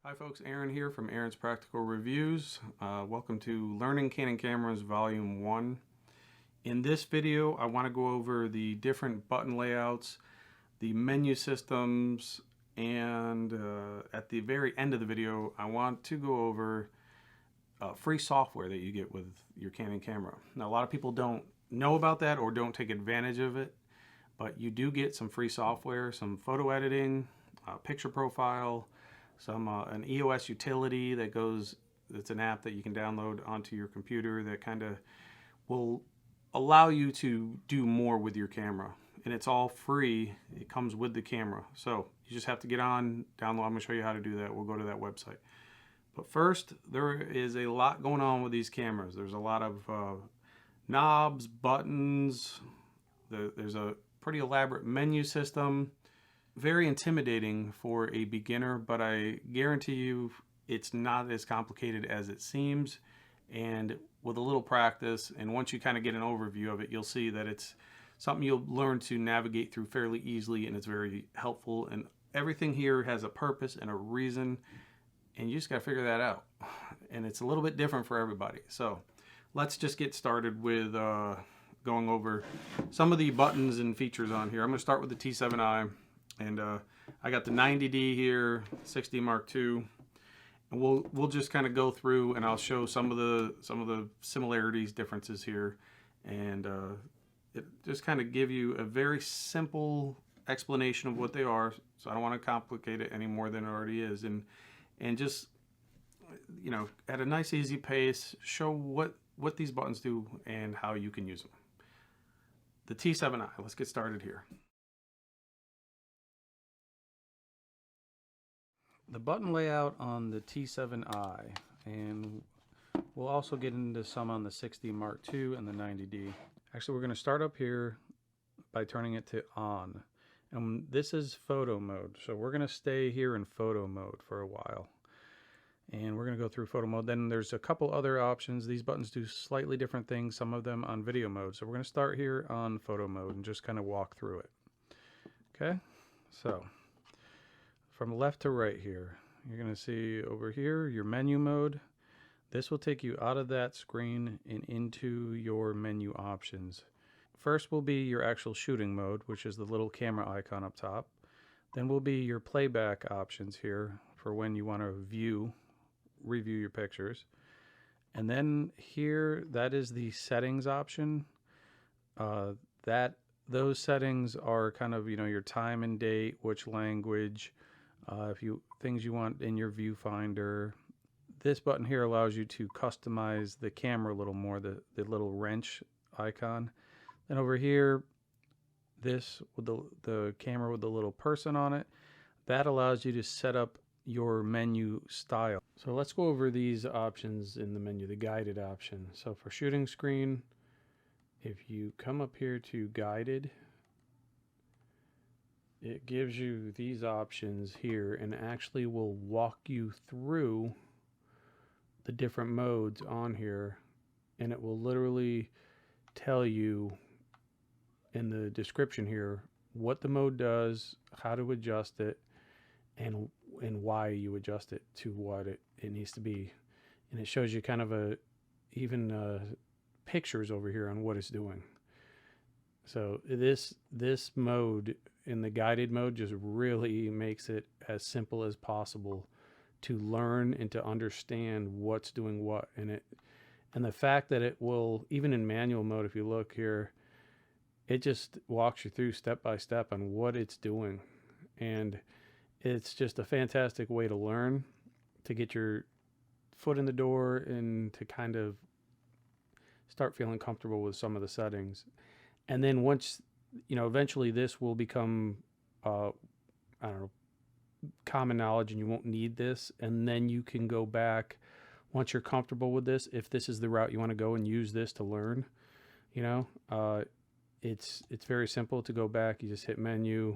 Hi folks, Aaron here from Aaron's Practical Reviews. Welcome to Learning Canon Cameras Volume 1. In this video, I want to go over the different button layouts, the menu systems, and at the very end of the video, I want to go over free software that you get with your Canon camera. Now, a lot of people don't know about that or don't take advantage of it, but you do get some free software, some photo editing, picture profile, an Eos Utility it's an app that you can download onto your computer that kind of will allow you to do more with your camera. And it's all free. It comes with the camera. So you just have to get on, download. I'm going to show you how to do that. We'll go to that website. But first, there is a lot going on with these cameras. There's a lot of knobs, buttons. There's a pretty elaborate menu system. Very intimidating for a beginner, but I guarantee you it's not as complicated as it seems. And with a little practice, and once you kind of get an overview of it, you'll see that it's something you'll learn to navigate through fairly easily, and it's very helpful. And everything here has a purpose and a reason, and you just got to figure that out. And it's a little bit different for everybody. So let's just get started with going over some of the buttons and features on here. I'm going to start with the T7i. And I got the 90D here, 6D Mark II, and we'll just kind of go through, and I'll show some of the similarities, differences here, and it just kind of give you a very simple explanation of what they are. So I don't want to complicate it any more than it already is, and just, you know, at a nice easy pace, show what these buttons do and how you can use them. The T7i. Let's get started here. The button layout on the T7i, and we'll also get into some on the 6D Mark II and the 90D. Actually, we're going to start up here by turning it to on. And this is photo mode, so we're going to stay here in photo mode for a while. And we're going to go through photo mode. Then there's a couple other options. These buttons do slightly different things, some of them on video mode. So we're going to start here on photo mode and just kind of walk through it. Okay, so from left to right here, you're going to see over here your menu mode. This will take you out of that screen and into your menu options. First will be your actual shooting mode, which is the little camera icon up top. Then will be your playback options here for when you want to review your pictures. And then here, that is the settings option. Those settings are kind of, you know, your time and date, which language, things you want in your viewfinder. This button here allows you to customize the camera a little more, the little wrench icon. Then over here, this with the camera with the little person on it, that allows you to set up your menu style. So let's go over these options in the menu, the guided option. So for shooting screen, if you come up here to guided, it gives you these options here and actually will walk you through the different modes on here, and it will literally tell you in the description here what the mode does, how to adjust it, and why you adjust it to what it needs to be. And it shows you kind of pictures over here on what it's doing. So this mode, in the guided mode, just really makes it as simple as possible to learn and to understand what's doing what. And the fact that it will, even in manual mode, if you look here, it just walks you through step by step on what it's doing. And it's just a fantastic way to learn, to get your foot in the door and to kind of start feeling comfortable with some of the settings. And then once, you know, eventually this will become, common knowledge, and you won't need this. And then you can go back once you're comfortable with this. If this is the route you want to go and use this to learn, you know, it's very simple to go back. You just hit menu,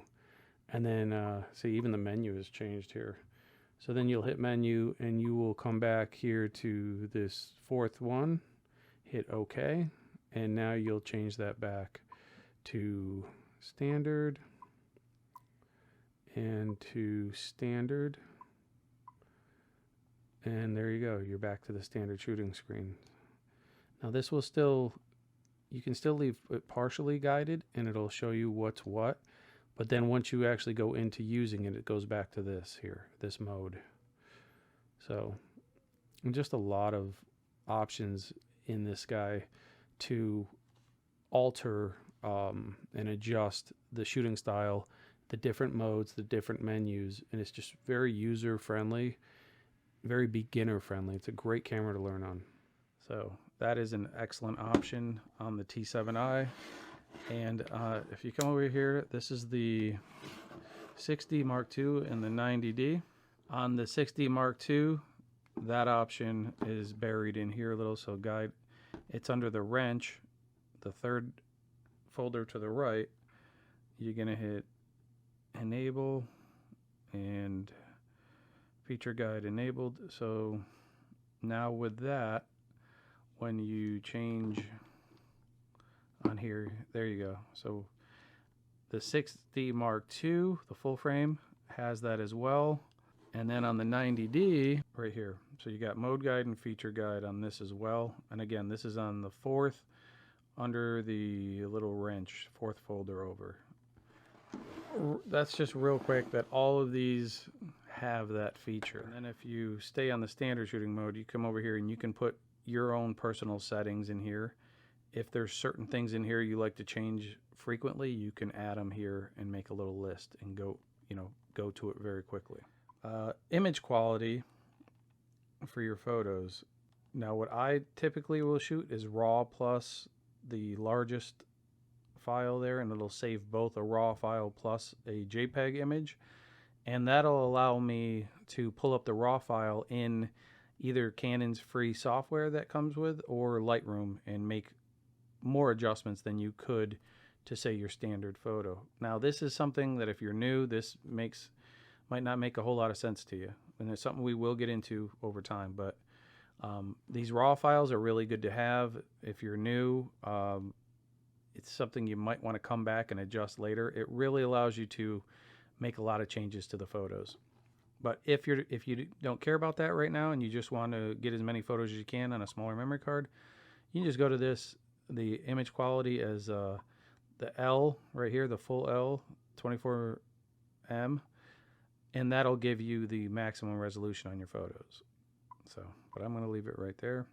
and then see, even the menu has changed here. So then you'll hit menu, and you will come back here to this fourth one, hit OK, and now you'll change that back to standard and to standard, And there you go. You're back to the standard shooting screen. Now this will still, you can still leave it partially guided and it'll show you what's what. But then once you actually go into using it, it goes back to this here, this mode. So, and just a lot of options in this guy to alter and adjust the shooting style, the different modes, the different menus, and it's just very user friendly, very beginner friendly. It's a great camera to learn on. So that is an excellent option on the T7i. And if you come over here, this is the 6D Mark II and the 90D. On the 6D Mark II, that option is buried in here a little, so guide, it's under the wrench, the third folder to the right. You're gonna hit enable and feature guide enabled. So now with that, when you change on here, there you go. So the 6D Mark II, the full frame, has that as well. And then on the 90D, right here, so you got mode guide and feature guide on this as well. And again, this is on the fourth, under the little wrench, fourth folder over. That's just real quick that all of these have that feature. And then if you stay on the standard shooting mode, you come over here and you can put your own personal settings in here. If there's certain things in here you like to change frequently, you can add them here and make a little list and go, go to it very quickly. Image quality for your photos. Now what I typically will shoot is RAW plus the largest file there, and it'll save both a RAW file plus a JPEG image, and that'll allow me to pull up the RAW file in either Canon's free software that comes with or Lightroom and make more adjustments than you could to say your standard photo. Now this is something that if you're new, this might not make a whole lot of sense to you, and it's something we will get into over time, but these RAW files are really good to have if you're new. It's something you might want to come back and adjust later. It really allows you to make a lot of changes to the photos. But if you don't care about that right now and you just want to get as many photos as you can on a smaller memory card, you can just go to this, the image quality as the L right here, the full L, 24M, and that'll give you the maximum resolution on your photos. So, but I'm going to leave it right there.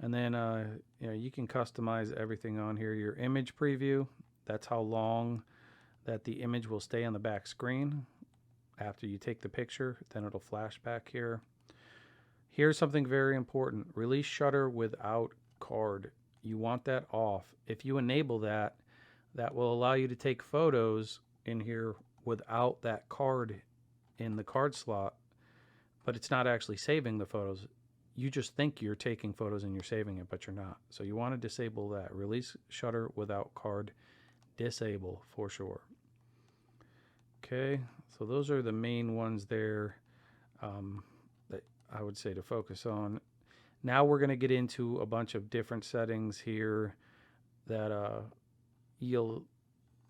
And then you can customize everything on here. Your image preview, that's how long that the image will stay on the back screen after you take the picture. Then it'll flash back here. Here's something very important. Release shutter without card. You want that off. If you enable that, that will allow you to take photos in here without that card in the card slot, but it's not actually saving the photos. You just think you're taking photos and you're saving it, but you're not. So you want to disable that. Release shutter without card, disable for sure. Okay, so those are the main ones there that I would say to focus on. Now we're going to get into a bunch of different settings here that you'll,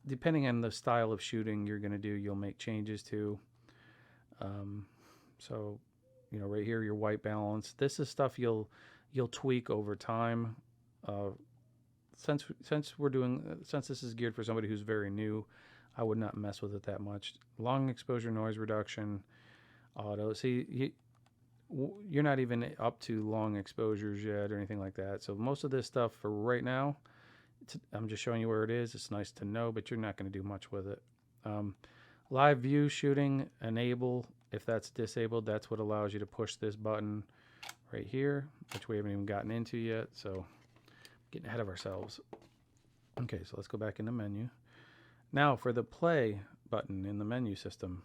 depending on the style of shooting you're going to do, you'll make changes to. So, right here, your white balance. This is stuff you'll tweak over time. Since this is geared for somebody who's very new, I would not mess with it that much. Long exposure noise reduction, auto. See, you're not even up to long exposures yet or anything like that. So most of this stuff for right now, I'm just showing you where it is. It's nice to know, but you're not going to do much with it. Live view shooting, enable. If that's disabled, that's what allows you to push this button right here, which we haven't even gotten into yet. So getting ahead of ourselves. Okay, so let's go back in the menu. Now for the play button in the menu system.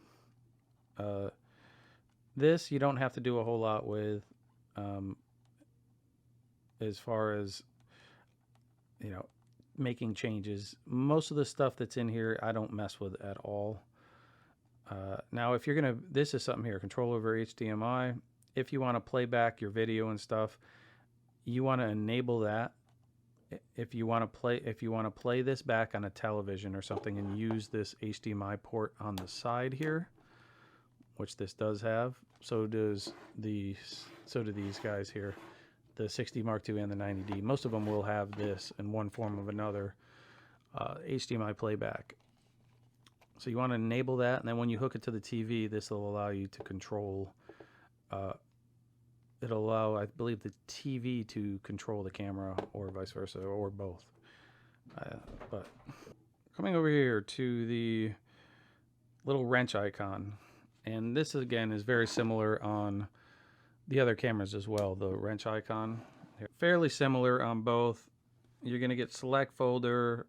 This you don't have to do a whole lot with as far as, making changes. Most of the stuff that's in here I don't mess with at all. Now if you're this is something here, control over HDMI. If you want to play back your video and stuff, you want to enable that. If you want to play this back on a television or something and use this HDMI port on the side here, which this does have, So do these guys here, the 60 Mark II and the 90D. Most of them will have this in one form or another, HDMI playback. So you want to enable that, and then when you hook it to the TV, this will allow you to control. It'll allow, I believe, the TV to control the camera, or vice versa, or both. But coming over here to the little wrench icon, and this again is very similar on the other cameras as well. The wrench icon, fairly similar on both. You're going to get select folder,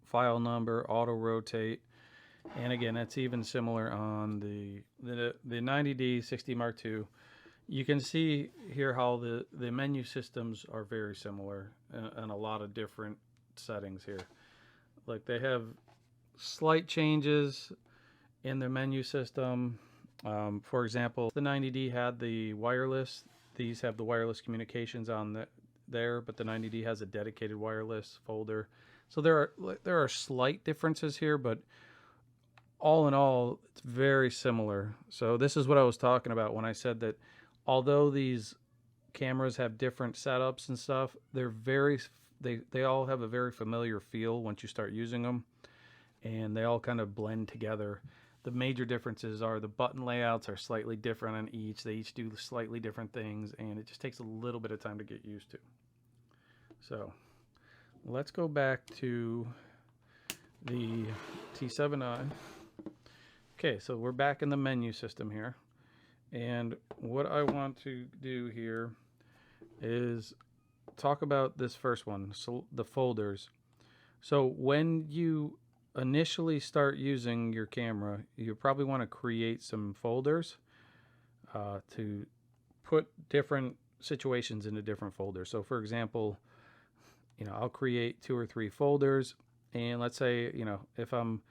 file number, auto rotate, and again that's even similar on the 90D 60 Mark II. You can see here how the menu systems are very similar and a lot of different settings here. Like they have slight changes in their menu system. For example, the 90D had the wireless. These have the wireless communications on there, but the 90D has a dedicated wireless folder. So there are slight differences here, but all in all, it's very similar. So this is what I was talking about when I said that although these cameras have different setups and stuff, they all have a very familiar feel once you start using them, and they all kind of blend together. The major differences are the button layouts are slightly different on each. They each do slightly different things, and it just takes a little bit of time to get used to. So let's go back to the T7i. Okay, so we're back in the menu system here. And what I want to do here is talk about this first one, so the folders. So when you initially start using your camera, you probably want to create some folders to put different situations into different folders. So for example, I'll create 2 or 3 folders, and let's say, if I'm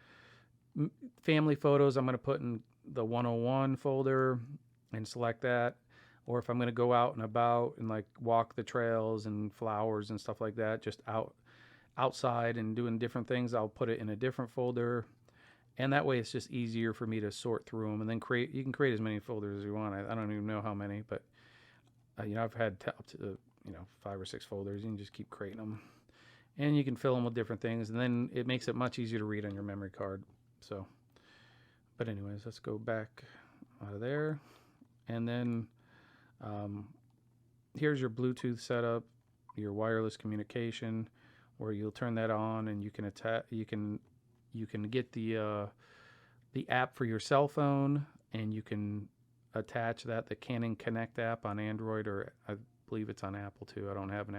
family photos, I'm going to put in the 101 folder and select that. Or if I'm going to go out and about and like walk the trails and flowers and stuff like that, just outside and doing different things, I'll put it in a different folder. And that way it's just easier for me to sort through them, and then you can create as many folders as you want. I don't even know how many, but I've had up to 5 or 6 folders. You can just keep creating them, and you can fill them with different things, and then it makes it much easier to read on your memory card. So, but anyways, let's go back out of there, and then here's your Bluetooth setup, your wireless communication, where you'll turn that on, and you can get the app for your cell phone, and you can attach the Canon Connect app on Android, or I believe it's on Apple too. I don't have an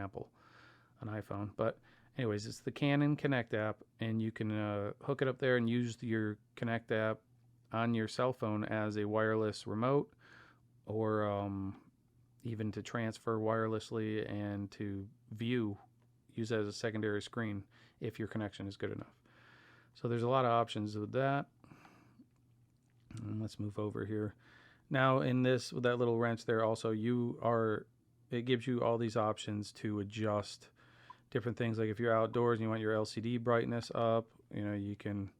iPhone, but anyways, it's the Canon Connect app, and you can hook it up there and use your Connect app on your cell phone as a wireless remote, or even to transfer wirelessly and to use it as a secondary screen if your connection is good enough. So there's a lot of options with that. And let's move over here. Now in this, with that little wrench there, also it gives you all these options to adjust different things. Like if you're outdoors and you want your LCD brightness up, you can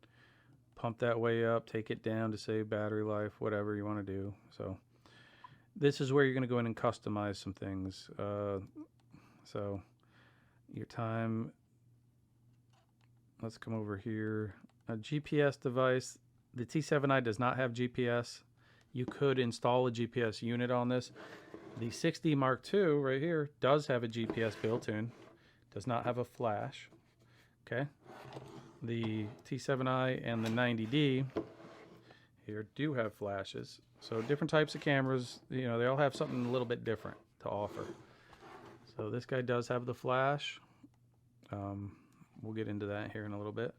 pump that way up, take it down to save battery life, whatever you want to do. So this is where you're going to go in and customize some things. So your time, let's come over here. A GPS device. The T7i does not have GPS. You could install a GPS unit on this. The 60 Mark II right here does have a GPS built in. Does not have a flash. Okay. The T7i and the 90D here do have flashes. So different types of cameras, they all have something a little bit different to offer. So this guy does have the flash. We'll get into that here in a little bit.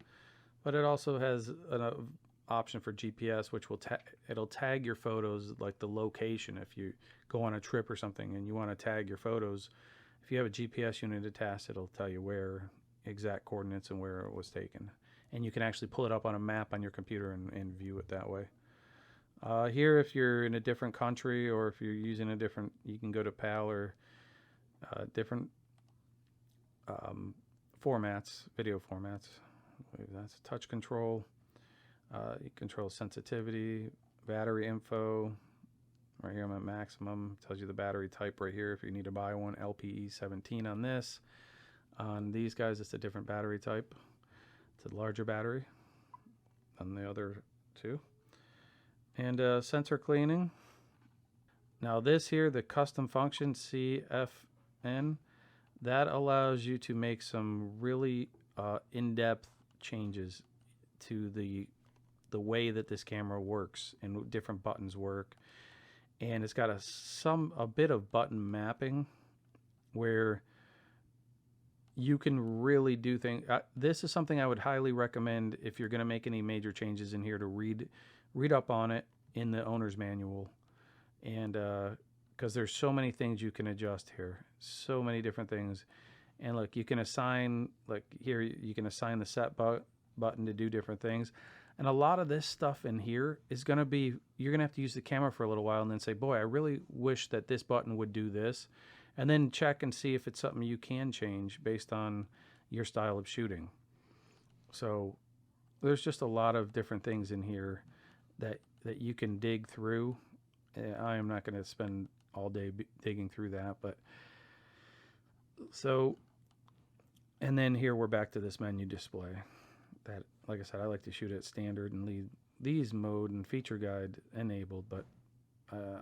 But it also has an option for GPS, which it'll tag your photos, like the location. If you go on a trip or something and you want to tag your photos, if you have a GPS unit attached, it'll tell you where exact coordinates and where it was taken. And you can actually pull it up on a map on your computer and view it that way. Here, if you're in a different country, or if you're using you can go to PAL or different formats, video formats. That's touch control. You control sensitivity, battery info, Right here I'm at maximum. Tells you the battery type right here if you need to buy one. LPE 17 on this. On these guys, it's a different battery type. It's a larger battery than the other two. And sensor cleaning. Now this here, the custom function CFN, that allows you to make some really in-depth changes to the way that this camera works and different buttons work. And it's got a bit of button mapping where you can really do things. This is something I would highly recommend if you're going to make any major changes in here, to read up on it in the owner's manual. And because there's so many things you can adjust here, so many different things. And look, you can assign, like here, you can assign the set button to do different things. And a lot of this stuff in here is going to be, you're going to have to use the camera for a little while and then say, boy, I really wish that this button would do this. And then check and see if it's something you can change based on your style of shooting. So there's just a lot of different things in here that you can dig through. I am not going to spend all day digging through that, but so, and then here we're back to this menu display that, like I said, I like to shoot at standard and leave these mode and feature guide enabled, but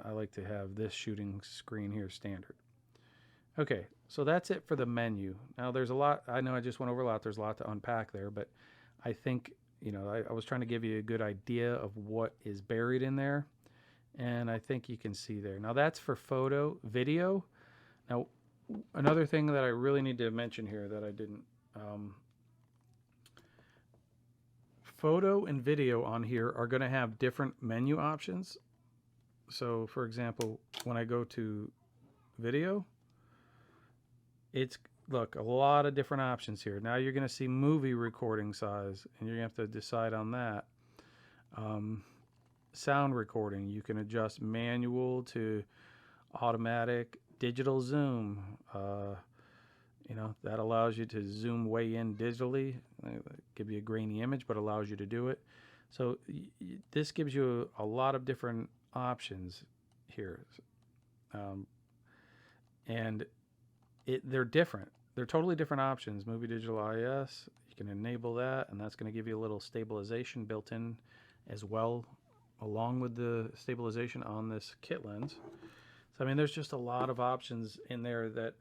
I like to have this shooting screen here standard. Okay, so that's it for the menu. Now there's a lot, I know I just went over a lot, there's a lot to unpack there, but I think, you know, I was trying to give you a good idea of what is buried in there, and I think you can see there. Now that's for photo, video. Now another thing that I really need to mention here that I didn't, photo and video on here are going to have different menu options. So for example, when I go to video, it's, look, a lot of different options here. Now you're going to see movie recording size, and you're going to have to decide on that. Sound recording, you can adjust manual to automatic, digital zoom. You know, that allows you to zoom way in digitally, give you a grainy image, but allows you to do it. So this gives you a lot of different options here. And they're different. They're totally different options. Movie digital IS, you can enable that, and that's going to give you a little stabilization built in as well, along with the stabilization on this kit lens. So I mean, there's just a lot of options in there that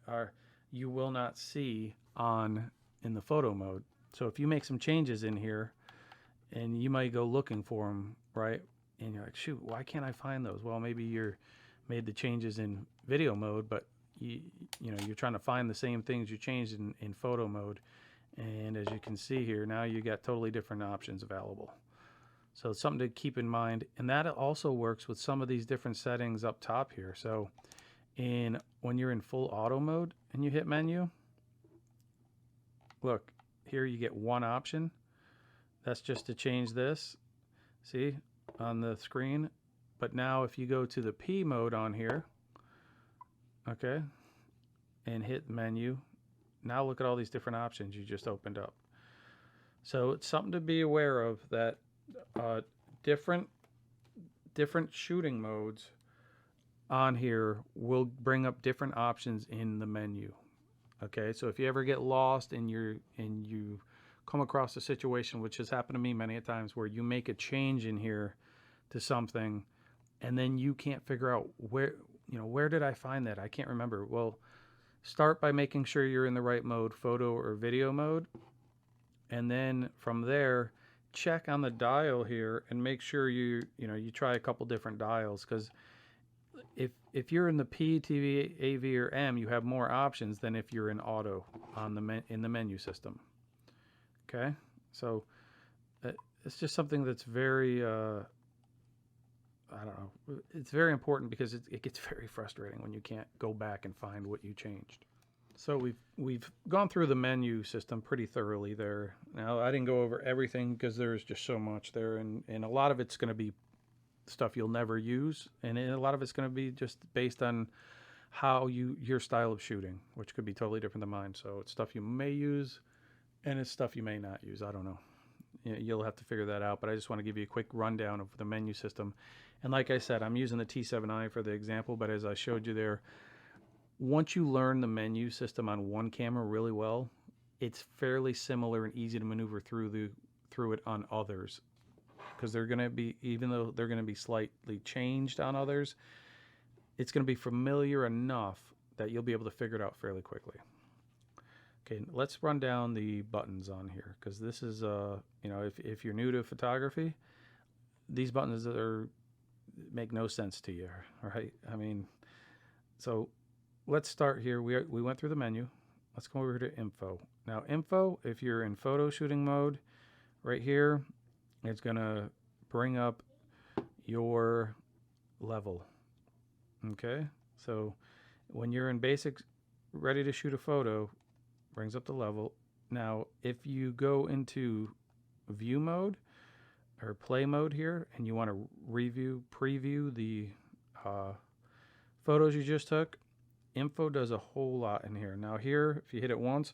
you will not see in the photo mode. So if you make some changes in here, and you might go looking for them, right? And you're like, shoot, why can't I find those? Well, maybe you're made the changes in video mode, but you know, you're trying to find the same things you changed in photo mode. And as you can see here, now you got totally different options available. So it's something to keep in mind. And that also works with some of these different settings up top here. So when you're in full auto mode and you hit menu, look, here you get one option. That's just to change this, see, on the screen. But now if you go to the P mode on here, okay, and hit menu, now look at all these different options you just opened up. So it's something to be aware of, that different shooting modes on here will bring up different options in the menu. Okay, so if you ever get lost and you come across a situation, which has happened to me many a times, where you make a change in here to something and then you can't figure out where did I find that? I can't remember. Well, start by making sure you're in the right mode, photo or video mode, and then from there check on the dial here and make sure you try a couple different dials, because if you're in the P, TV, AV, or M, you have more options than if you're in auto in the menu system. Okay, so it's just something that's very I don't know. It's very important, because it gets very frustrating when you can't go back and find what you changed. So we've gone through the menu system pretty thoroughly there. Now I didn't go over everything because there's just so much there, and a lot of it's going to be stuff you'll never use, and a lot of it's going to be just based on how your style of shooting, which could be totally different than mine. So it's stuff you may use, and it's stuff you may not use. I don't know. You'll have to figure that out, but I just want to give you a quick rundown of the menu system. And like I said, I'm using the T7i for the example, but as I showed you there, once you learn the menu system on one camera really well, it's fairly similar and easy to maneuver through it on others, because they're going to be, even though they're going to be slightly changed on others, it's going to be familiar enough that you'll be able to figure it out fairly quickly. Okay, let's run down the buttons on here, because this is, you know, if you're new to photography, these buttons make no sense to you, right? I mean, so let's start here. We went through the menu. Let's come over to info. Now, info, if you're in photo shooting mode, right here, it's going to bring up your level. Okay, so when you're in basic, ready to shoot a photo, brings up the level. Now, if you go into view mode or play mode here, and you want to preview the photos you just took, info does a whole lot in here. Now here, if you hit it once,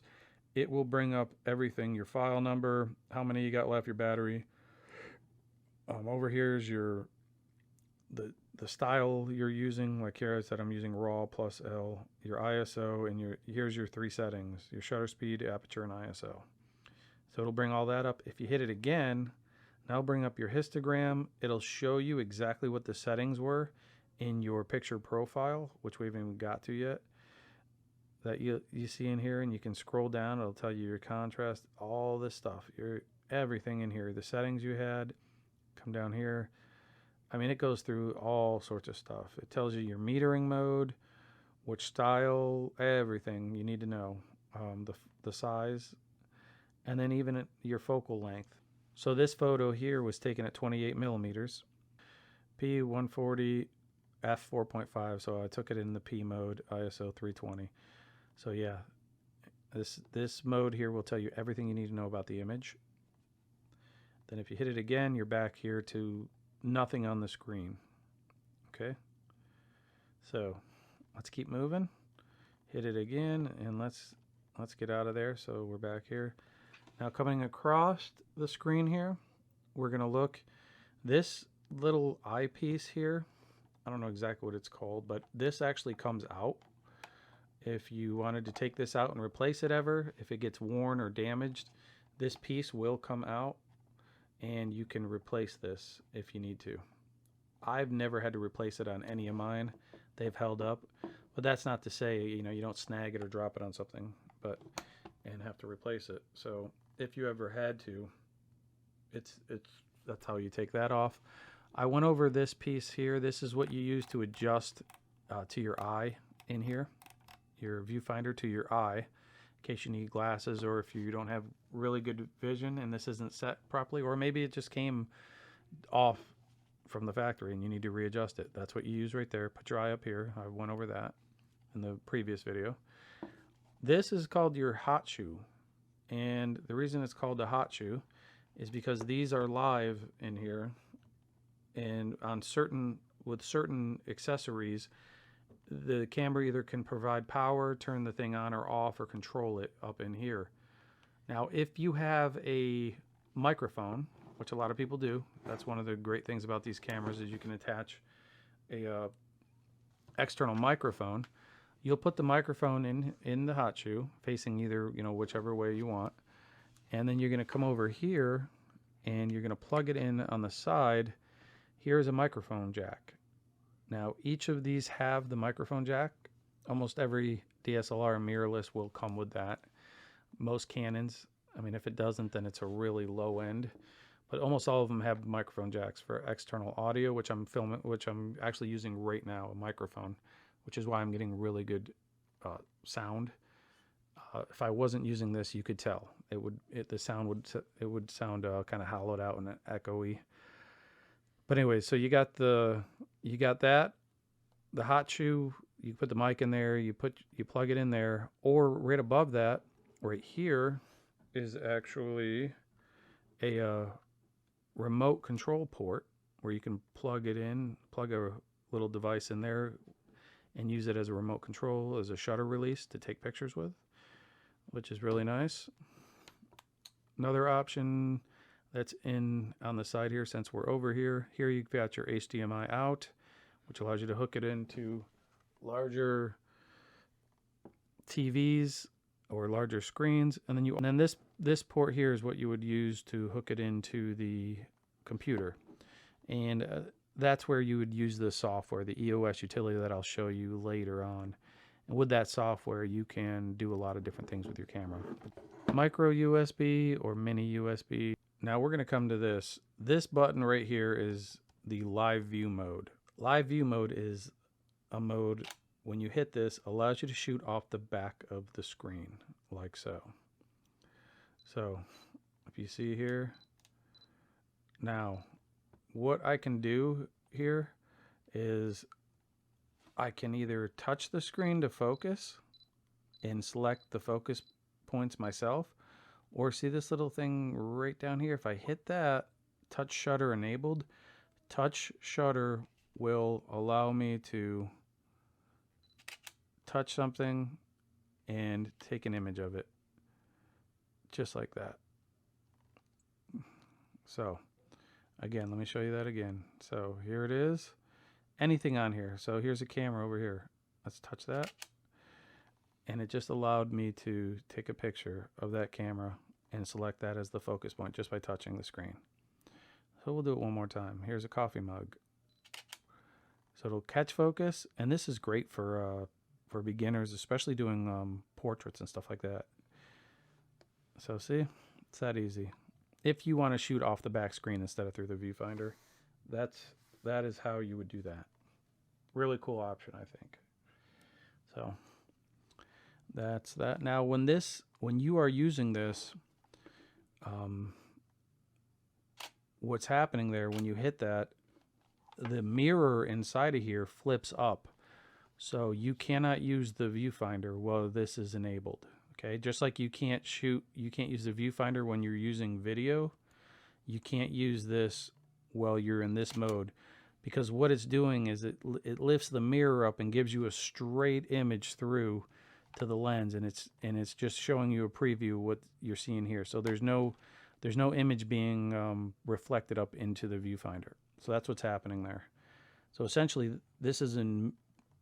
it will bring up everything: your file number, how many you got left, your battery. Over here is the style you're using. Like here I said, I'm using RAW plus L, your ISO, and here's your 3 settings: your shutter speed, aperture, and ISO. So it'll bring all that up. If you hit it again, now it'll bring up your histogram. It'll show you exactly what the settings were in your picture profile, which we haven't even got to yet, that you see in here, and you can scroll down. It'll tell you your contrast, all this stuff, everything in here, the settings you had. Come down here. I mean, it goes through all sorts of stuff. It tells you your metering mode, which style, everything you need to know, the size, and then even your focal length. So this photo here was taken at 28 millimeters, P140, f4.5. So I took it in the P mode, ISO 320. So yeah, this mode here will tell you everything you need to know about the image. Then if you hit it again, you're back here to nothing on the screen. Okay, so let's keep moving. Hit it again, and let's get out of there. So we're back here. Now coming across the screen here, we're going to look, this little eyepiece here, I don't know exactly what it's called, but this actually comes out. If you wanted to take this out and replace it ever, if it gets worn or damaged, this piece will come out, and you can replace this if you need to. I've never had to replace it on any of mine. They've held up, but that's not to say, you know, you don't snag it or drop it on something, and have to replace it. So if you ever had to, that's how you take that off. I went over this piece here. This is what you use to adjust to your eye in here, your viewfinder to your eye, in case you need glasses, or if you don't have really good vision and this isn't set properly, or maybe it just came off from the factory and you need to readjust it. That's what you use right there. Put your eye up here. I went over that in the previous video. This is called your hot shoe, and the reason it's called the hot shoe is because these are live in here, and with certain accessories, the camera either can provide power, turn the thing on or off, or control it up in here. Now, if you have a microphone, which a lot of people do, that's one of the great things about these cameras, is you can attach a external microphone. You'll put the microphone in the hot shoe, facing either, you know, whichever way you want, and then you're going to come over here and you're going to plug it in on the side. Here's a microphone jack. Now, each of these have the microphone jack. Almost every DSLR mirrorless will come with that. Most Canons, I mean, if it doesn't, then it's a really low end. But almost all of them have microphone jacks for external audio, which I'm actually using right now, a microphone, which is why I'm getting really good sound. If I wasn't using this, you could tell the sound would sound kind of hollowed out and echoey. But anyway, so you got that, the hot shoe. You put the mic in there. You plug it in there, or right above that, right here, is actually a remote control port where you can plug a little device in there and use it as a remote control, as a shutter release to take pictures with, which is really nice. Another option, that's in on the side here. Since we're over here, you've got your HDMI out, which allows you to hook it into larger TVs or larger screens, and then this port here is what you would use to hook it into the computer, and that's where you would use the software, the EOS Utility that I'll show you later on. And with that software, you can do a lot of different things with your camera. Micro USB or mini USB. Now we're going to come to this. This button right here is the live view mode. Live view mode is a mode, when you hit this, allows you to shoot off the back of the screen, like so. So if you see here, now what I can do here is I can either touch the screen to focus and select the focus points myself, or see this little thing right down here. If I hit that, touch shutter enabled, touch shutter will allow me to touch something and take an image of it, just like that. So again, let me show you that again. So here it is, anything on here. So here's a camera over here. Let's touch that. And it just allowed me to take a picture of that camera and select that as the focus point just by touching the screen. So we'll do it one more time. Here's a coffee mug. So it'll catch focus, and this is great for beginners, especially doing portraits and stuff like that. So see, it's that easy. If you want to shoot off the back screen instead of through the viewfinder, that is how you would do that. Really cool option, I think. So that's that. Now when you are using this, what's happening there when you hit that, the mirror inside of here flips up, so you cannot use the viewfinder while this is enabled. Okay, just like you can't use the viewfinder when you're using video, you can't use this while you're in this mode, because what it's doing is it lifts the mirror up and gives you a straight image through to the lens, and it's just showing you a preview of what you're seeing here. So there's no image being reflected up into the viewfinder. So that's what's happening there. So essentially, this is in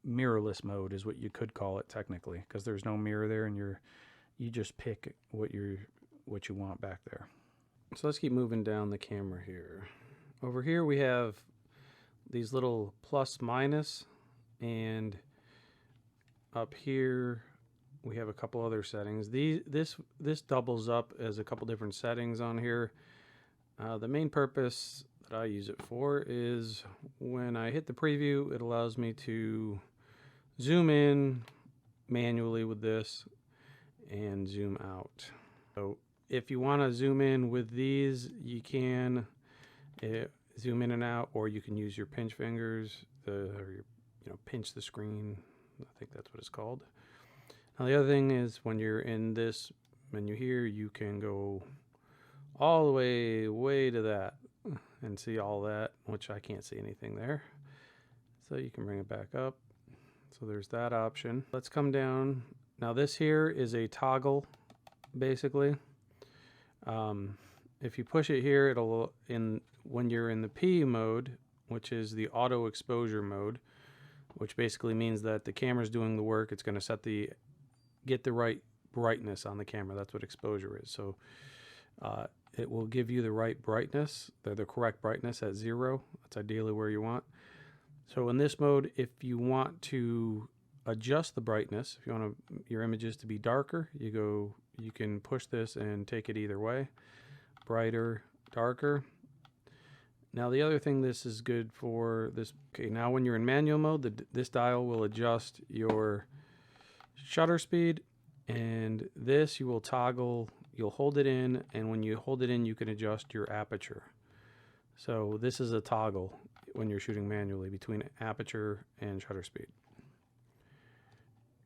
mirrorless mode, is what you could call it technically, because there's no mirror there, and you just pick what you want back there. So let's keep moving down the camera here. Over here we have these little plus minus, and up here we have a couple other settings. This doubles up as a couple different settings on here. The main purpose that I use it for is when I hit the preview, it allows me to zoom in manually with this and zoom out. So if you want to zoom in with these, you can zoom in and out, or you can use your pinch fingers, pinch the screen. I think that's what it's called. Now the other thing is, when you're in this menu here, you can go all the way to that and see all that, which I can't see anything there. So you can bring it back up. So there's that option. Let's come down. Now this here is a toggle, basically. If you push it here, when you're in the P mode, which is the auto exposure mode, which basically means that the camera's doing the work. It's going to get the right brightness on the camera. That's what exposure is. So it will give you the right brightness, the correct brightness at 0. That's ideally where you want. So in this mode, if you want to adjust the brightness, if you want your images to be darker, you can push this and take it either way, brighter, darker. Now the other thing this is good for, now when you're in manual mode, this dial will adjust your shutter speed, and this you will toggle, you'll hold it in, and when you hold it in, you can adjust your aperture. So this is a toggle when you're shooting manually between aperture and shutter speed.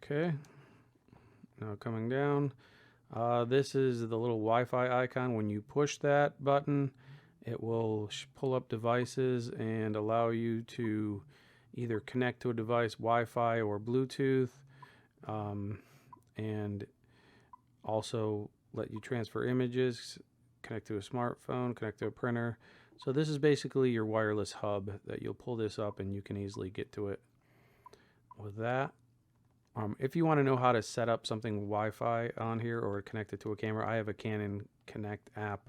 Okay, now coming down, this is the little Wi-Fi icon. When you push that button, it will pull up devices and allow you to either connect to a device Wi-Fi or Bluetooth, and also let you transfer images. connect to a smartphone, connect to a printer. So this is basically your wireless hub that you'll pull this up and you can easily get to it with that. If you want to know how to set up something Wi-Fi on here or connect it to a camera, I have a Canon Connect app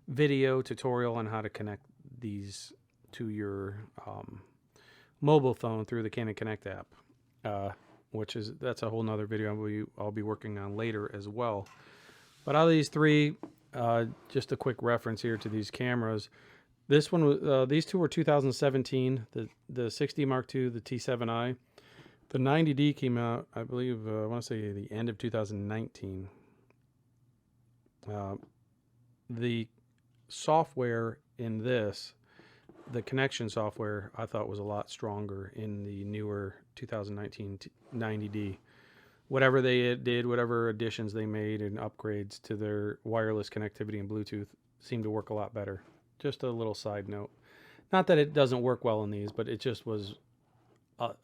video tutorial on how to connect these to your mobile phone through the Canon Connect app, that's a whole nother video I'll be working on later as well. But out of these three, just a quick reference here to these cameras. This one was these two were 2017. The 60 Mark II, the T7i. The 90D came out, I believe, I want to say the end of 2019. The software in this, the connection software, I thought was a lot stronger in the newer 2019 90D. Whatever they did, whatever additions they made and upgrades to their wireless connectivity and Bluetooth seemed to work a lot better. Just a little side note. Not that it doesn't work well in these, but it just was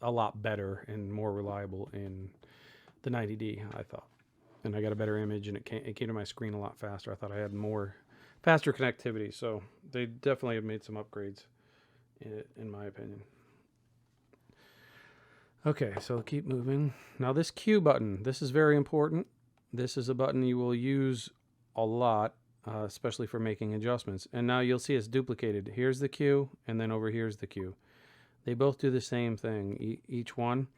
a lot better and more reliable in the 90D, I thought. And I got a better image, and it came to my screen a lot faster. I thought I had faster connectivity, so they definitely have made some upgrades, in my opinion. Okay, so keep moving. Now this Q button, this is very important. This is a button you will use a lot, especially for making adjustments. And now you'll see it's duplicated. Here's the Q, and then over here's the Q. They both do the same thing, each one.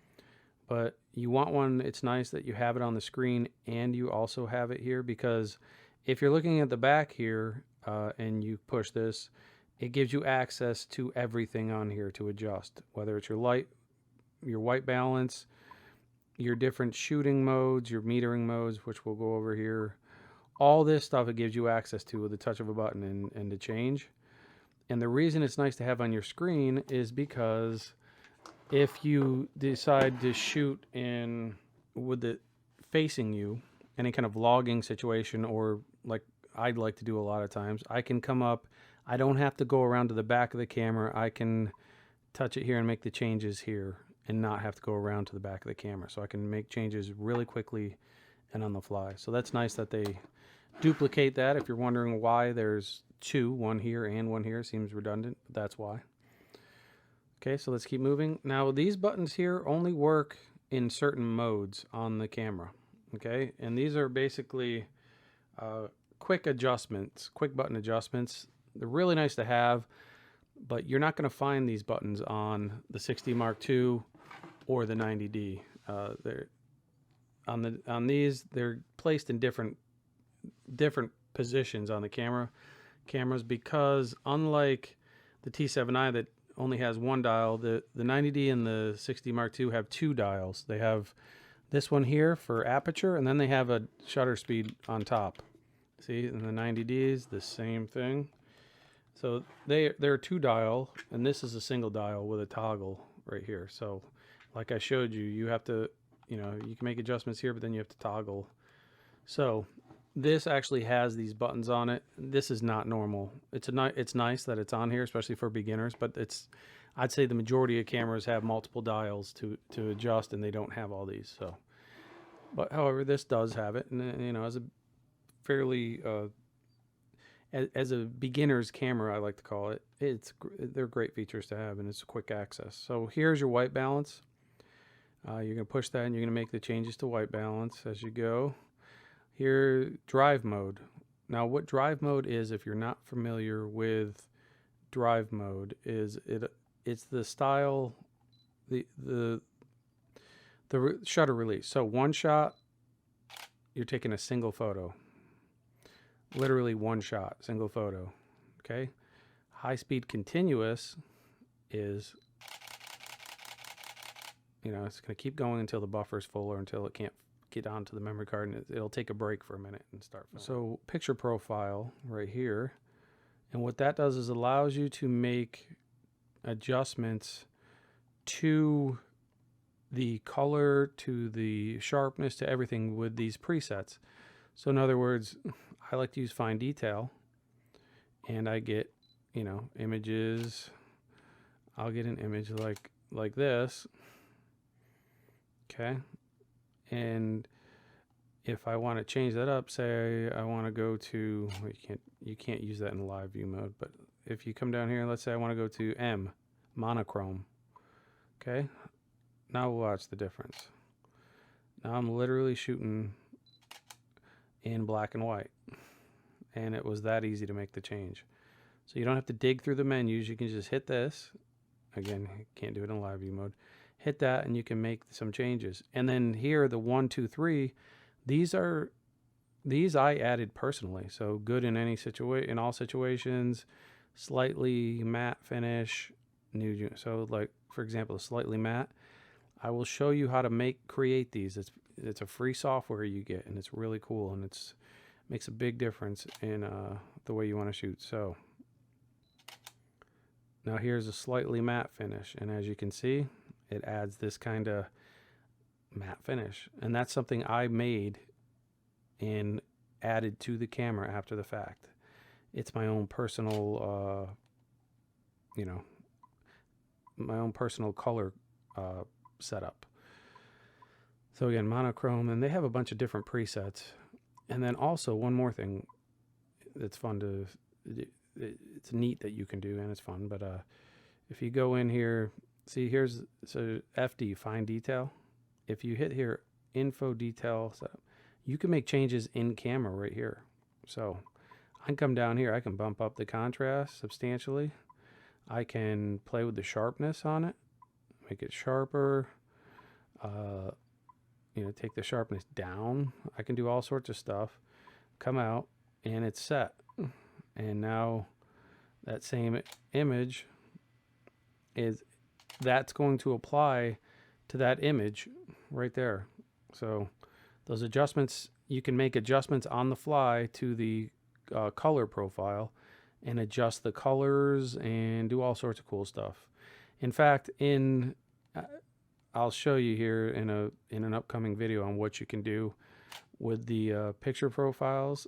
But you want one, it's nice that you have it on the screen and you also have it here, because if you're looking at the back here and you push this, it gives you access to everything on here to adjust, whether it's your light, your white balance, your different shooting modes, your metering modes, which we'll go over here. All this stuff it gives you access to with the touch of a button and to change. And the reason it's nice to have on your screen is because if you decide to shoot in with it facing you, any kind of vlogging situation, or like I'd like to do a lot of times, I can come up, I don't have to go around to the back of the camera. I can touch it here and make the changes here and not have to go around to the back of the camera. So I can make changes really quickly and on the fly. So that's nice that they duplicate that. If you're wondering why there's two, one here and one here, seems redundant, but that's why. Okay, so let's keep moving. Now these buttons here only work in certain modes on the camera. Okay, and these are basically quick adjustments, quick button adjustments. They're really nice to have, but you're not going to find these buttons on the 60 Mark II or the 90D. On these, they're placed in different positions on the cameras, because unlike the T7i that only has one dial, the 90D and the 60 Mark II have two dials. They have this one here for aperture, and then they have a shutter speed on top. See, in the 90Ds, the same thing. So they're two dial, and this is a single dial with a toggle right here. So like I showed you, you have to, you can make adjustments here, but then you have to toggle. So this actually has these buttons on it. This is not normal. It's nice that it's on here, especially for beginners, but I'd say the majority of cameras have multiple dials to adjust, and they don't have all these. So, but however, this does have it, and as a fairly as a beginner's camera, I like to call it, they're great features to have, and it's quick access. So here's your white balance. You're going to push that, and you're going to make the changes to white balance as you go. Here, drive mode. Now, what drive mode is, if you're not familiar with drive mode, it's the style, the shutter release. So one shot, you're taking a single photo. Literally one shot, single photo. Okay? High speed continuous is, it's going to keep going until the buffer's full or until it can't get onto the memory card, and it'll take a break for a minute and start filming. So picture profile right here, and what that does is allows you to make adjustments to the color, to the sharpness, to everything with these presets. So in other words, I like to use fine detail, and I get images. I'll get an image like this. Okay. And if I want to change that up, say I want to go to, well, you can't use that in live view mode, but if you come down here, let's say I want to go to M, monochrome. Okay, now we'll watch the difference. Now I'm literally shooting in black and white, and it was that easy to make the change. So you don't have to dig through the menus. You can just hit this. Again, you can't do it in live view mode. Hit that and you can make some changes. And then here, the 1, 2, 3, these I added personally. So good in any situation, in all situations, slightly matte finish, new. So like, for example, slightly matte. I will show you how to create these. It's a free software you get, and it's really cool, and makes a big difference in the way you want to shoot. So now here's a slightly matte finish, and as you can see, it adds this kind of matte finish, and that's something I made and added to the camera after the fact. It's my own personal, my own personal color setup. So again, monochrome, and they have a bunch of different presets. And then also one more thing that's fun to, it's neat that you can do, and it's fun, but if you go in here, see here's, so FD, fine detail. If you hit here, info detail, so you can make changes in camera right here. So I can come down here, I can bump up the contrast substantially. I can play with the sharpness on it, make it sharper, take the sharpness down. I can do all sorts of stuff, come out, and it's set. And now that same image that's going to apply to that image right there. So those adjustments, you can make adjustments on the fly to the color profile and adjust the colors and do all sorts of cool stuff. In fact, I'll show you here in an upcoming video on what you can do with the picture profiles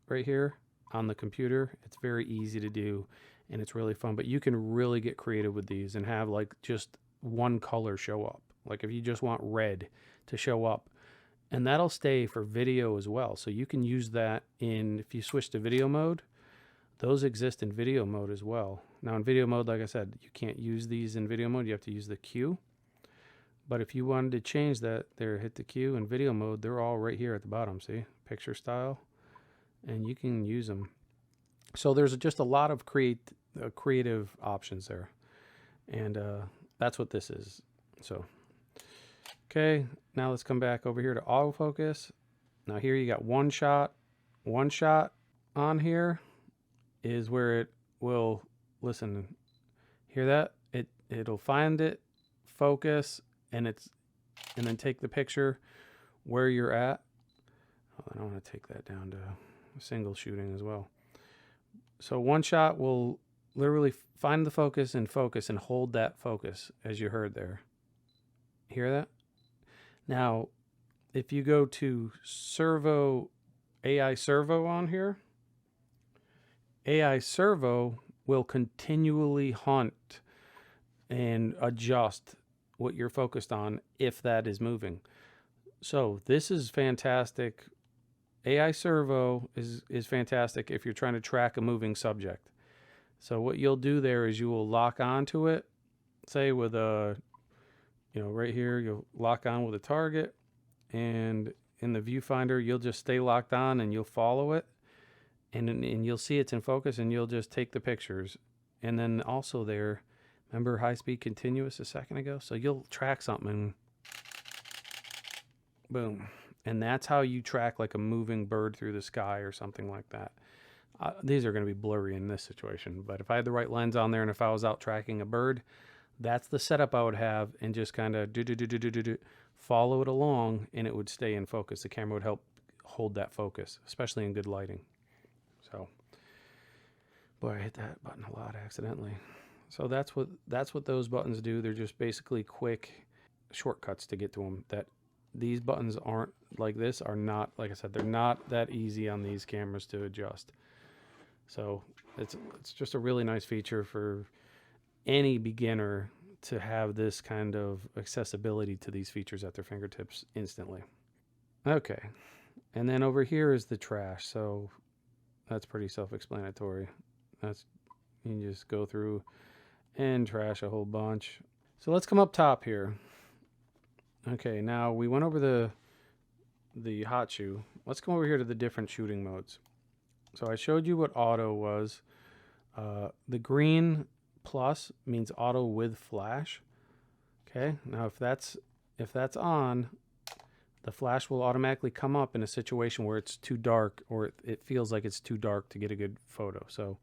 right here on the computer. It's very easy to do, and it's really fun, but you can really get creative with these and have like just one color show up. Like if you just want red to show up, and that'll stay for video as well. So you can use that if you switch to video mode, those exist in video mode as well. Now in video mode, like I said, you can't use these in video mode. You have to use the Q. But if you wanted to change that, hit the Q in video mode, they're all right here at the bottom, see? Picture style. And you can use them. So there's just a lot of creative options there. And that's what this is. So, okay, now let's come back over here to autofocus. Now here you got one shot. One shot on here is where it will, listen, hear that? It'll find it, focus, and then take the picture where you're at. Oh, I want to take that down to single shooting as well. So one shot will literally find the focus and hold that focus, as you heard there. Hear that? Now, if you go to AI servo on here, AI servo will continually hunt and adjust what you're focused on if that is moving. So this is fantastic. AI servo is fantastic if you're trying to track a moving subject. So what you'll do there is you will lock onto it, say with right here, you'll lock on with a target, and in the viewfinder, you'll just stay locked on and you'll follow it, and you'll see it's in focus, and you'll just take the pictures. And then also there, remember high-speed continuous a second ago? So you'll track something and boom. And that's how you track like a moving bird through the sky or something like that. These are going to be blurry in this situation, but if I had the right lens on there and if I was out tracking a bird, that's the setup I would have, and just kind of follow it along, and it would stay in focus. The camera would help hold that focus, especially in good lighting. So, boy, I hit that button a lot accidentally. So that's what those buttons do. They're just basically quick shortcuts to get to them. That these buttons aren't like this, are not, like I said, they're not that easy on these cameras to adjust. So it's just a really nice feature for any beginner to have this kind of accessibility to these features at their fingertips instantly. Okay, And then over here is the trash. So that's pretty self-explanatory. That's, you can just go through and trash a whole bunch. So let's come up top here. Okay, now we went over the hot shoe. Let's go over here to the different shooting modes. So I showed you what auto was. The green plus means auto with flash. Okay, now if that's on, the flash will automatically come up in a situation where it's too dark, or it feels like it's too dark to get a good photo. So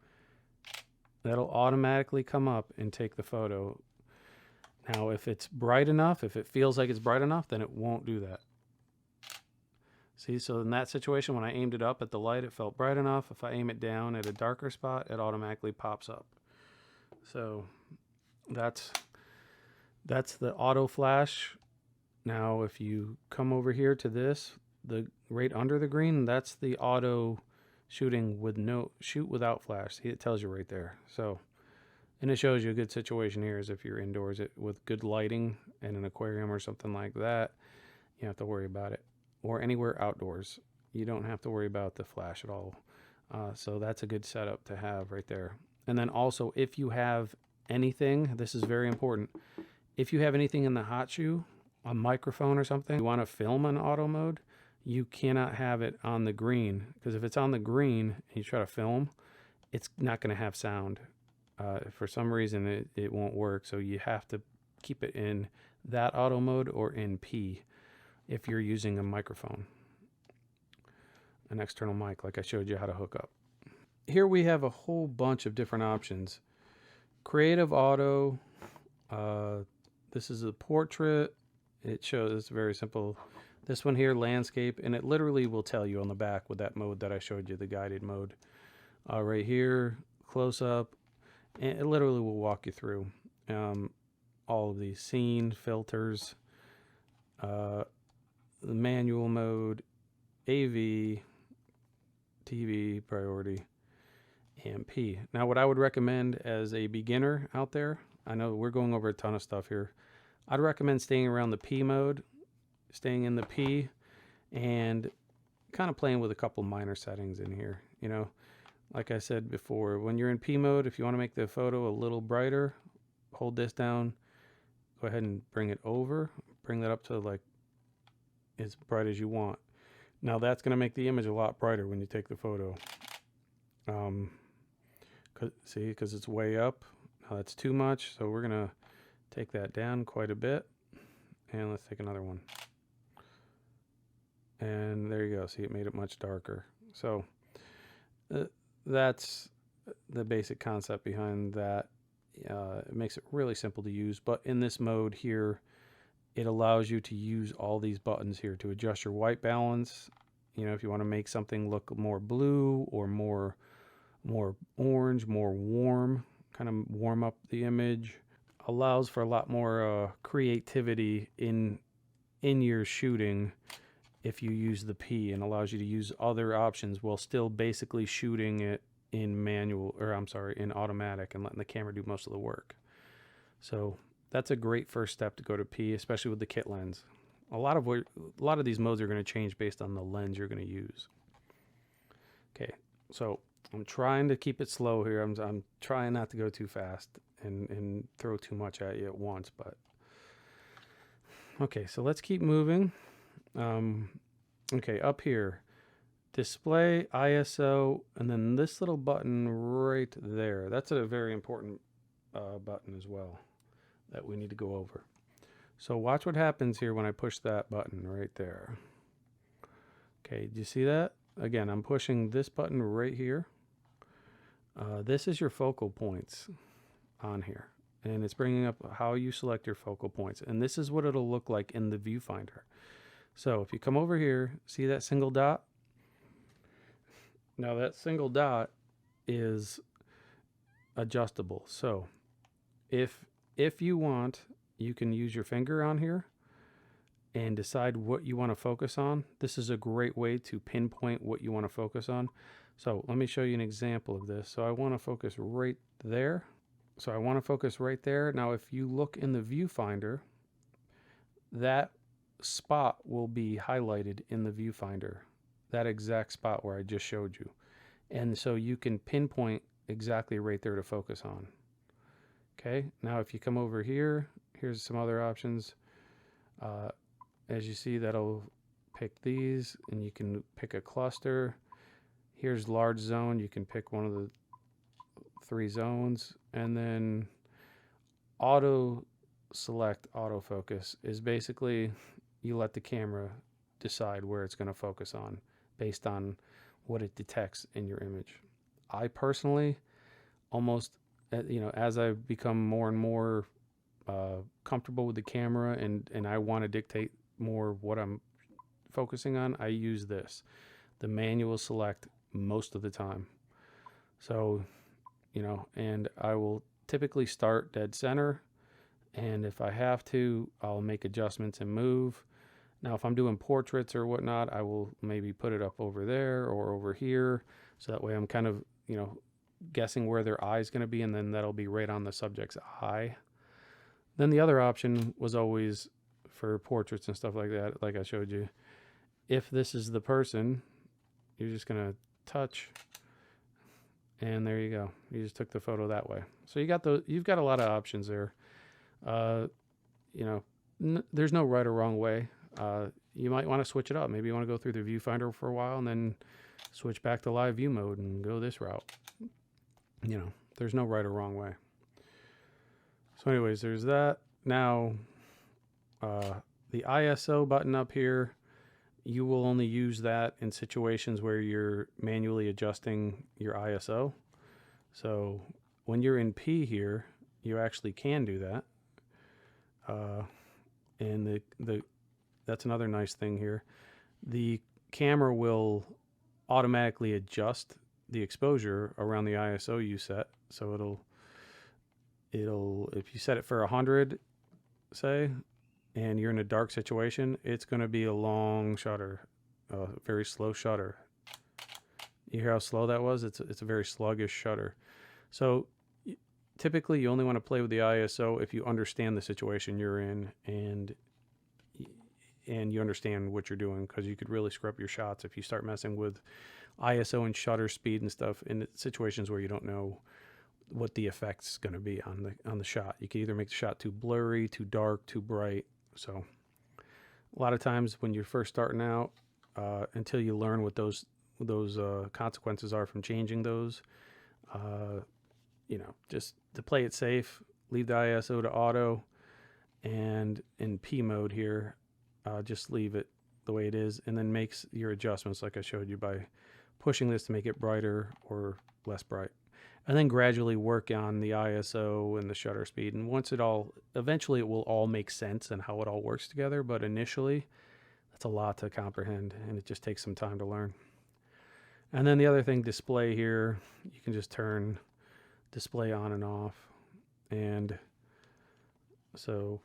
that'll automatically come up and take the photo. Now if it's bright enough, if it feels like it's bright enough, then it won't do that. See, so in that situation, when I aimed it up at the light, it felt bright enough. If I aim it down at a darker spot, it automatically pops up. So that's the auto flash. Now, if you come over here to this, the right under the green, that's the auto shooting with shoot without flash. See, it tells you right there. So, and it shows you a good situation here is if you're indoors with good lighting and an aquarium or something like that, you don't have to worry about it. Or anywhere outdoors, you don't have to worry about the flash at all. So that's a good setup to have right there. And then also, if you have anything, this is very important. If you have anything in the hot shoe, a microphone or something, you want to film in auto mode, you cannot have it on the green, because if it's on the green and you try to film, it's not going to have sound. For some reason, it won't work. So you have to keep it in that auto mode or in P. If you're using a microphone, an external mic, like I showed you how to hook up. Here we have a whole bunch of different options. Creative auto. This is a portrait. It shows, it's very simple. This one here, landscape, and it literally will tell you on the back with that mode that I showed you, the guided mode. Right here, close up, and it literally will walk you through all of these scene filters. The manual mode, AV, TV, priority, and P. Now, what I would recommend as a beginner out there, I know we're going over a ton of stuff here. I'd recommend staying around the P mode, staying in the P, and kind of playing with a couple minor settings in here. You know, like I said before, when you're in P mode, if you want to make the photo a little brighter, hold this down, go ahead and bring it over, bring that up to like as bright as you want. Now that's going to make the image a lot brighter when you take the photo. Because it's way up. Now that's too much, so we're going to take that down quite a bit. And let's take another one. And there you go. See, it made it much darker. So that's the basic concept behind that. It makes it really simple to use. But in this mode here, it allows you to use all these buttons here to adjust your white balance. You know, if you want to make something look more blue or more orange, more warm, kind of warm up the image. Allows for a lot more creativity in your shooting if you use the P, and allows you to use other options while still basically shooting it in in automatic and letting the camera do most of the work. So that's a great first step to go to P, especially with the kit lens. A lot of these modes are going to change based on the lens you're going to use. Okay, so I'm trying to keep it slow here. I'm trying not to go too fast and throw too much at you at once. But okay, so let's keep moving. Okay, up here, display, ISO, and then this little button right there. That's a very important button as well that we need to go over. So watch what happens here when I push that button right there. Okay, do you see that? Again, I'm pushing this button right here. This is your focal points on here, and it's bringing up how you select your focal points, and this is what it'll look like in the viewfinder. So if you come over here, see that single dot? Now that single dot is adjustable. So if you want, you can use your finger on here and decide what you want to focus on. This is a great way to pinpoint what you want to focus on. So let me show you an example of this. So I want to focus right there. So I want to focus right there. Now, if you look in the viewfinder, that spot will be highlighted in the viewfinder. that exact spot where I just showed you. And so you can pinpoint exactly right there to focus on. Okay, now if you come over here, here's some other options. As you see, that'll pick these, and you can pick a cluster. Here's large zone. You can pick one of the 3 zones, and then auto select autofocus is basically you let the camera decide where it's going to focus on based on what it detects in your image. I personally almost, as I become more and more comfortable with the camera and I want to dictate more what I'm focusing on, I use the manual select most of the time. So, and I will typically start dead center, and if I have to, I'll make adjustments and move. Now, if I'm doing portraits or whatnot, I will maybe put it up over there or over here, so that way I'm kind of, guessing where their eye is going to be, and then that'll be right on the subject's eye. Then the other option was always for portraits and stuff like that, like I showed you. If this is the person, you're just going to touch, and there you go. You just took the photo that way. So you've got a lot of options there. There's no right or wrong way. You might want to switch it up. Maybe you want to go through the viewfinder for a while and then switch back to live view mode and go this route. There's no right or wrong way. So anyways, there's that. Now, the ISO button up here, you will only use that in situations where you're manually adjusting your ISO. So when you're in P here, you actually can do that. And that's another nice thing here. The camera will automatically adjust the exposure around the ISO you set. So it'll if you set it for 100, say, and you're in a dark situation, it's going to be a long shutter, a very slow shutter. You hear how slow that was? It's a very sluggish shutter. So typically you only want to play with the ISO if you understand the situation you're in and you understand what you're doing, because you could really screw up your shots if you start messing with ISO and shutter speed and stuff in situations where you don't know what the effect's going to be on the shot. You can either make the shot too blurry, too dark, too bright. So a lot of times when you're first starting out, until you learn what those consequences are from changing those, just to play it safe, leave the ISO to auto, and in P mode here, just leave it the way it is, and then makes your adjustments like I showed you by pushing this to make it brighter or less bright. And then gradually work on the ISO and the shutter speed. And eventually it will all make sense and how it all works together. But initially, that's a lot to comprehend, and it just takes some time to learn. And then the other thing, display here, you can just turn display on and off. And so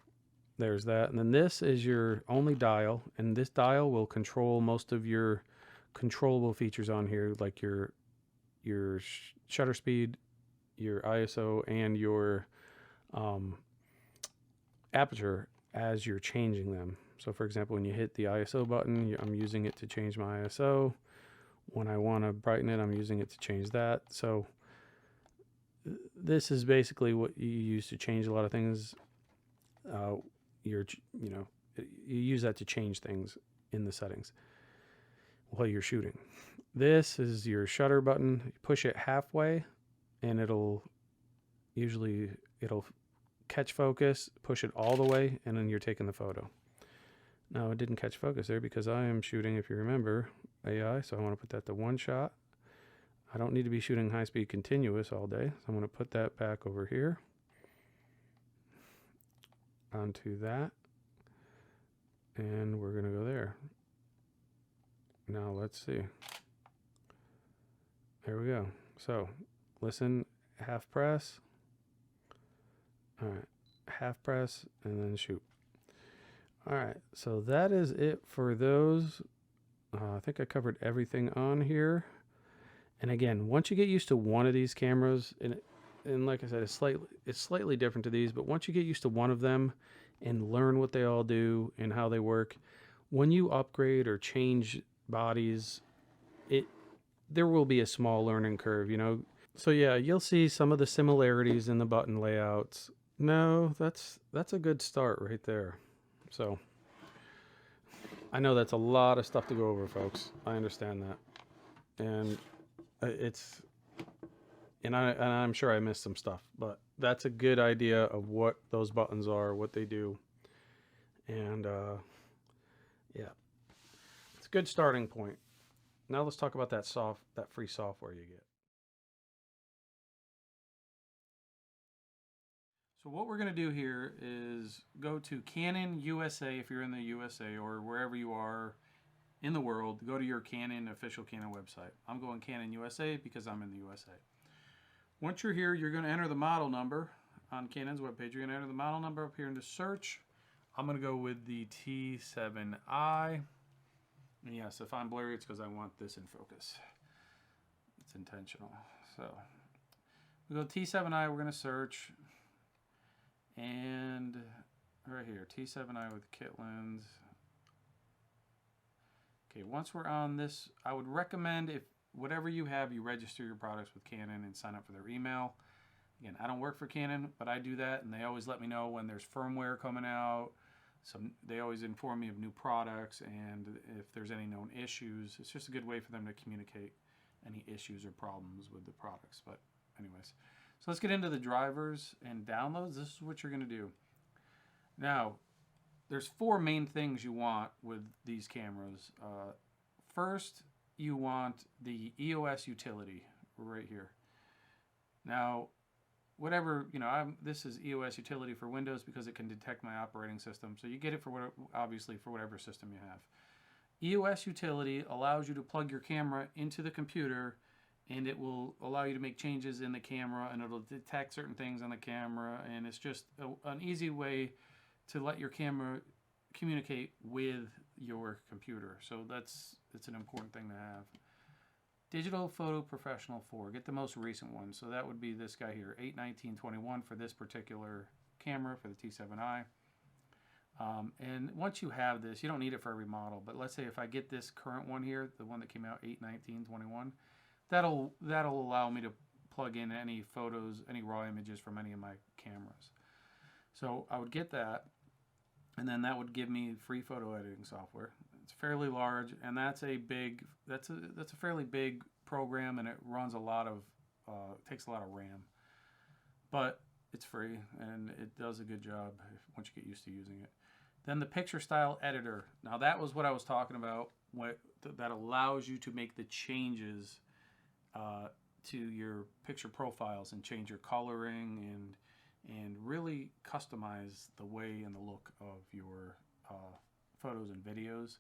there's that. And then this is your only dial, and this dial will control most of your controllable features on here, like your shutter speed, your ISO, and your aperture as you're changing them. So for example, when you hit the ISO button, I'm using it to change my ISO. When I want to brighten it, I'm using it to change that. So this is basically what you use to change a lot of things. You use that to change things in the settings while you're shooting. This is your shutter button. You push it halfway, and it'll catch focus, push it all the way, and then you're taking the photo. Now, it didn't catch focus there because I am shooting, if you remember, AI, so I want to put that to one shot. I don't need to be shooting high-speed continuous all day, so I'm going to put that back over here onto that, and we're going to go there. Now, let's see. There we go. So, listen, half press. All right, half press, and then shoot. All right, so that is it for those. I think I covered everything on here. And again, once you get used to one of these cameras, and like I said, it's slightly different to these, but once you get used to one of them and learn what they all do and how they work, when you upgrade or change bodies there will be a small learning curve, you know. So yeah, you'll see some of the similarities in the button layouts. No, that's a good start right there. So I know that's a lot of stuff to go over, folks. I understand that, and I'm sure I missed some stuff, but that's a good idea of what those buttons are, what they do, and yeah, it's a good starting point. Now let's talk about that free software you get. So what we're going to do here is go to Canon USA if you're in the USA, or wherever you are in the world. Go to your official Canon website. I'm going Canon USA because I'm in the USA. Once you're here, you're going to enter the model number on Canon's webpage. You're going to enter the model number up here into search. I'm going to go with the T7i. And yes, if I'm blurry, it's because I want this in focus. It's intentional. So we go T7i, we're going to search. And right here, T7i with kit lens. Okay, once we're on this, I would recommend, if whatever you have, you register your products with Canon and sign up for their email. Again, I don't work for Canon, but I do that, and they always let me know when there's firmware coming out. They always inform me of new products, and if there's any known issues. It's just a good way for them to communicate any issues or problems with the products. But anyways, so let's get into the drivers and downloads. This is what you're going to do. Now, there's 4 main things you want with these cameras. First, you want the Eos Utility right here. Now, whatever, you know, this is EOS Utility for Windows because it can detect my operating system. So you get it for obviously for whatever system you have. EOS Utility allows you to plug your camera into the computer, and it will allow you to make changes in the camera, and it'll detect certain things on the camera, and it's just an easy way to let your camera communicate with your computer. So it's an important thing to have. Digital Photo Professional 4, get the most recent one. So that would be this guy here, 8/19/21 for this particular camera, for the T7i. And once you have this, you don't need it for every model, but let's say if I get this current one here, the one that came out 8/19/21, that'll allow me to plug in any photos, any raw images from any of my cameras. So I would get that, and then that would give me free photo editing software. It's fairly large, and that's a fairly big program, and it runs a lot of takes a lot of RAM, but it's free and it does a good job once you get used to using it. Then the picture style editor. Now that was what I was talking about, that allows you to make the changes to your picture profiles and change your coloring and really customize the way and the look of your photos and videos.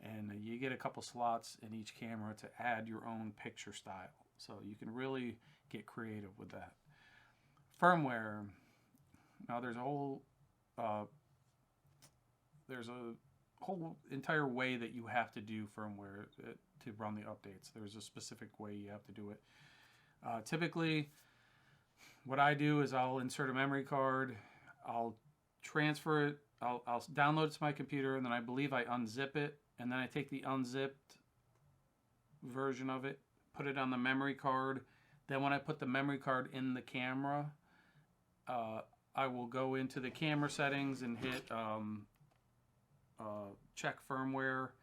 And you get a couple slots in each camera to add your own picture style, so you can really get creative with that. Firmware. Now there's a whole entire way that you have to do firmware to run the updates. There's a specific way you have to do it. Typically, what I do is I'll insert a memory card, I'll transfer it, I'll download it to my computer, and then I believe I unzip it, and then I take the unzipped version of it, put it on the memory card. Then when I put the memory card in the camera, I will go into the camera settings and hit check firmware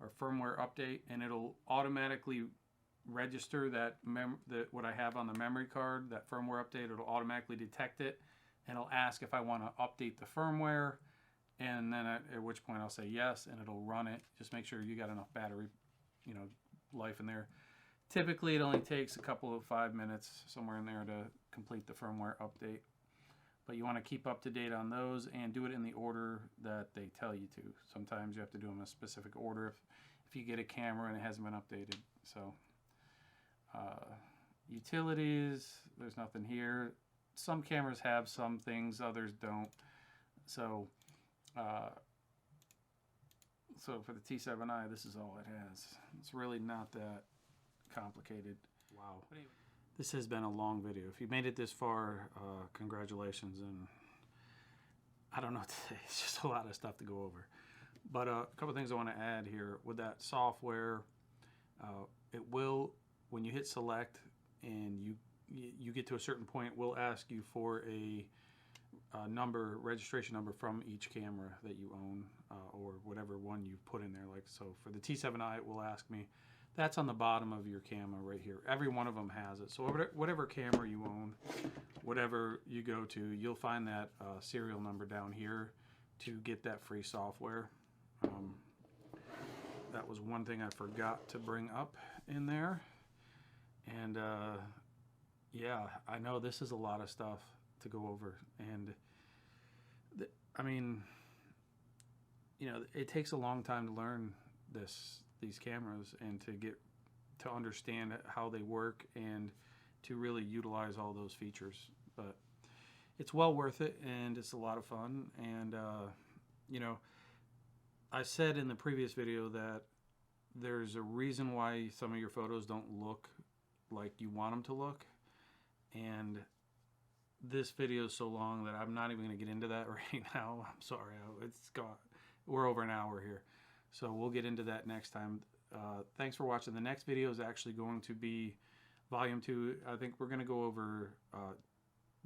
or firmware update, and it'll automatically register that what I have on the memory card, that firmware update. It'll automatically detect it, and it'll ask if I want to update the firmware, and then at which point I'll say yes, and it'll run it. Just make sure you got enough battery, life in there. Typically, it only takes a couple of 5 minutes, somewhere in there, to complete the firmware update. But you want to keep up to date on those and do it in the order that they tell you to. Sometimes you have to do them in a specific order if you get a camera and it hasn't been updated. So utilities, there's nothing here. Some cameras have some things, others don't. So for the T7i, this is all it has. It's really not that complicated. Wow. This has been a long video. If you made it this far, congratulations. And I don't know what to say. It's just a lot of stuff to go over. But a couple things I want to add here with that software. It will, when you hit select and you get to a certain point, will ask you for a number, registration number from each camera that you own, or whatever one you put in there. Like, so for the T7i, it will ask me. That's on the bottom of your camera right here. Every one of them has it. So whatever camera you own, whatever you go to, you'll find that serial number down here to get that free software. That was one thing I forgot to bring up in there. And yeah, I know this is a lot of stuff to go over. And I mean, you know, it takes a long time to learn these cameras and to understand how they work and to really utilize all those features. But it's well worth it, and it's a lot of fun. And you know, I said in the previous video that there's a reason why some of your photos don't look like you want them to look, and this video is so long that I'm not even going to get into that right now. I'm sorry, it's gone. We're over an hour here, so we'll get into that next time. Thanks for watching. The next video is actually going to be volume 2. I think we're going to go over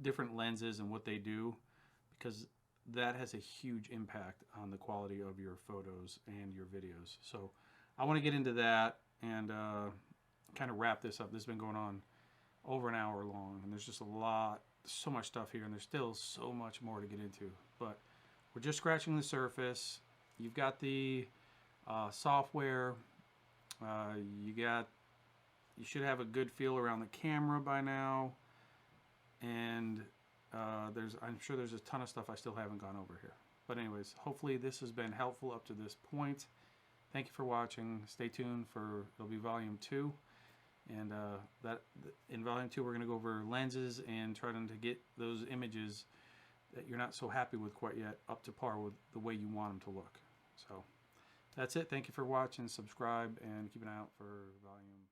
different lenses and what they do, because that has a huge impact on the quality of your photos and your videos. So I want to get into that and kind of wrap this up. This has been going on over an hour long, and there's just so much stuff here, and there's still so much more to get into. But we're just scratching the surface. You've got the software. You should have a good feel around the camera by now, and I'm sure there's a ton of stuff I still haven't gone over here. But anyways, hopefully this has been helpful up to this point. Thank you for watching. Stay tuned for, it'll be volume 2. And in volume 2, we're going to go over lenses and trying to get those images that you're not so happy with quite yet up to par with the way you want them to look. So that's it. Thank you for watching. Subscribe and keep an eye out for volume